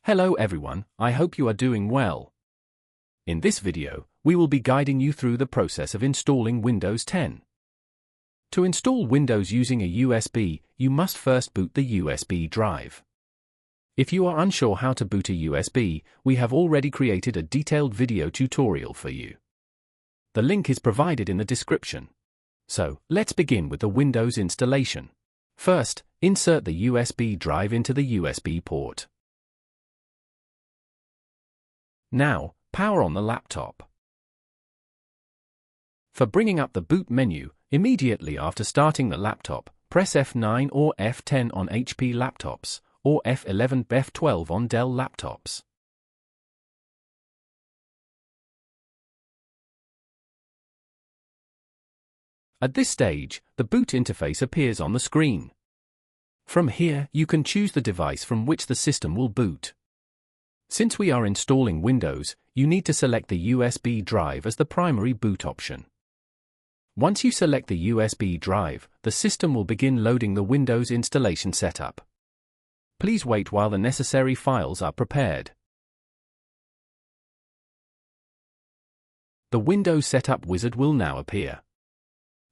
Hello everyone, I hope you are doing well. In this video, we will be guiding you through the process of installing Windows 10. To install Windows using a USB, you must first boot the USB drive. If you are unsure how to boot a USB, we have already created a detailed video tutorial for you. The link is provided in the description. So, let's begin with the Windows installation. First, insert the USB drive into the USB port. Now, power on the laptop. For bringing up the boot menu, immediately after starting the laptop, press F9 or F10 on HP laptops, or F11, F12 on Dell laptops. At this stage, the boot interface appears on the screen. From here, you can choose the device from which the system will boot. Since we are installing Windows, you need to select the USB drive as the primary boot option. Once you select the USB drive, the system will begin loading the Windows installation setup. Please wait while the necessary files are prepared. The Windows Setup wizard will now appear.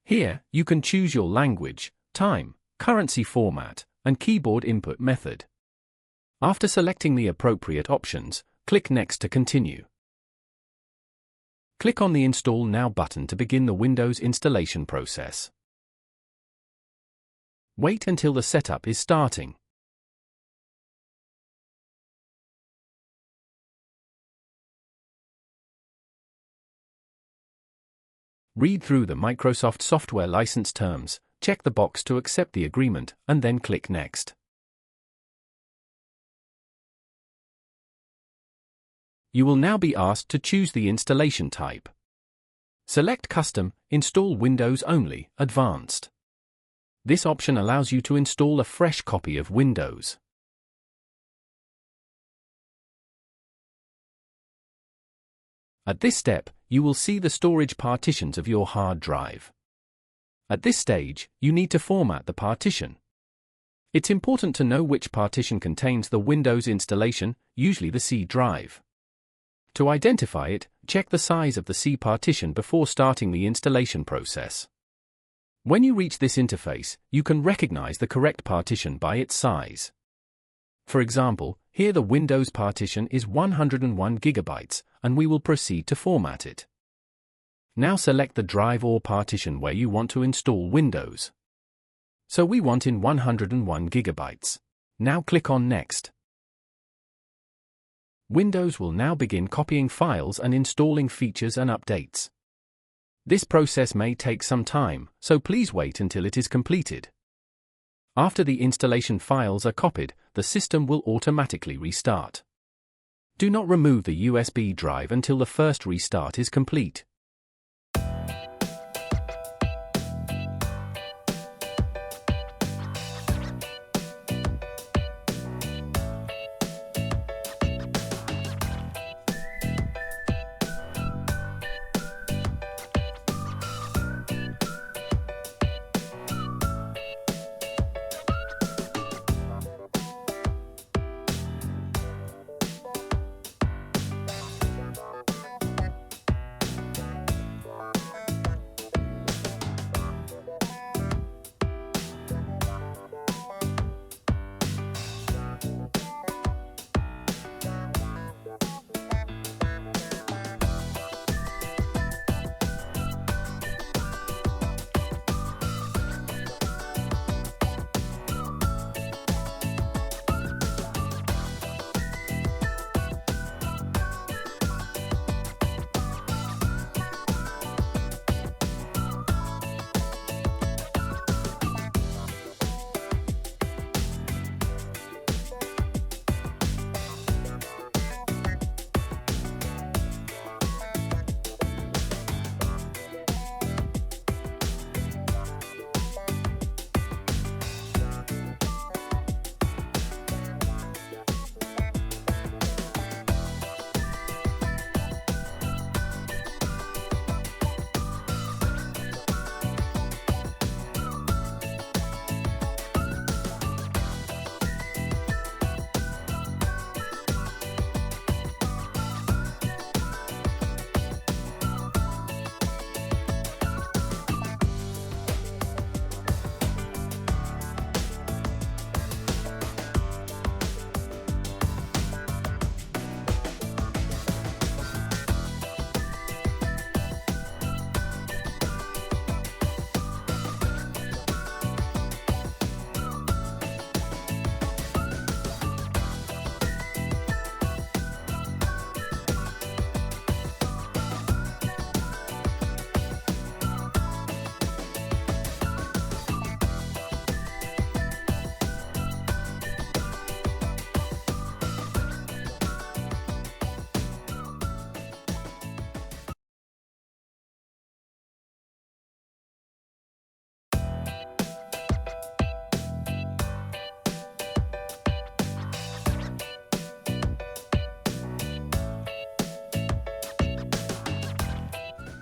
Here, you can choose your language, time, currency format, and keyboard input method. After selecting the appropriate options, click Next to continue. Click on the Install Now button to begin the Windows installation process. Wait until the setup is starting. Read through the Microsoft software license terms, check the box to accept the agreement, and then click Next. You will now be asked to choose the installation type. Select Custom, Install Windows Only, Advanced. This option allows you to install a fresh copy of Windows. At this step, you will see the storage partitions of your hard drive. At this stage, you need to format the partition. It's important to know which partition contains the Windows installation, usually the C drive. To identify it, check the size of the C partition before starting the installation process. When you reach this interface, you can recognize the correct partition by its size. For example, here the Windows partition is 101 GB, and we will proceed to format it. Now select the drive or partition where you want to install Windows. So we want in 101 GB. Now click on Next. Windows will now begin copying files and installing features and updates. This process may take some time, so please wait until it is completed. After the installation files are copied, the system will automatically restart. Do not remove the USB drive until the first restart is complete.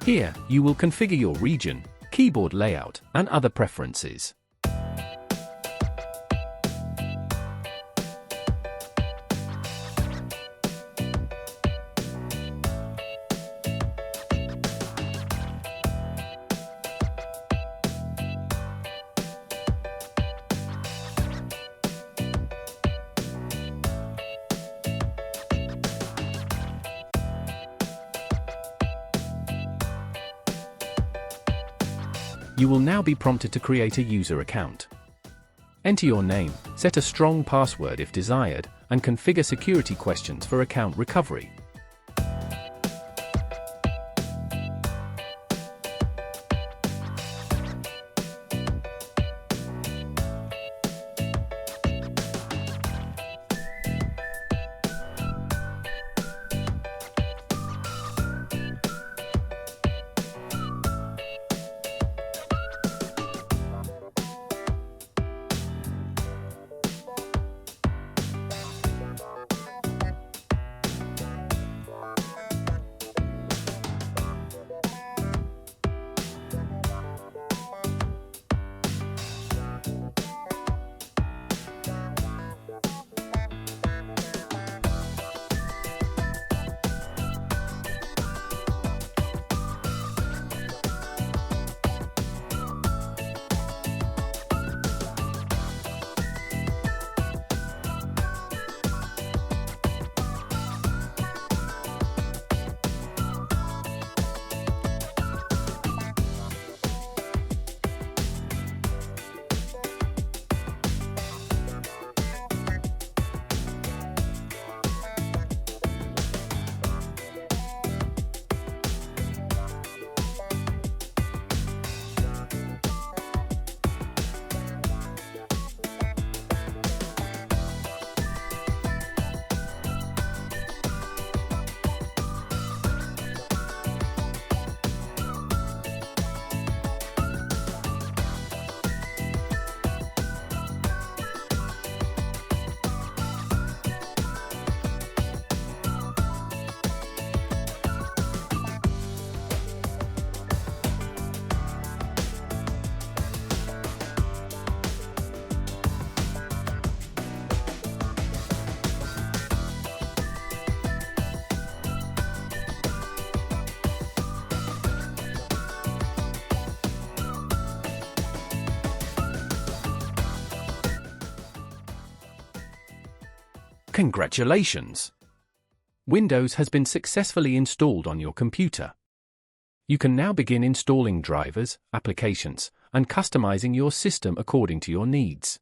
Here, you will configure your region, keyboard layout, and other preferences. You will now be prompted to create a user account. Enter your name, set a strong password if desired, and configure security questions for account recovery. Congratulations! Windows has been successfully installed on your computer. You can now begin installing drivers, applications, and customizing your system according to your needs.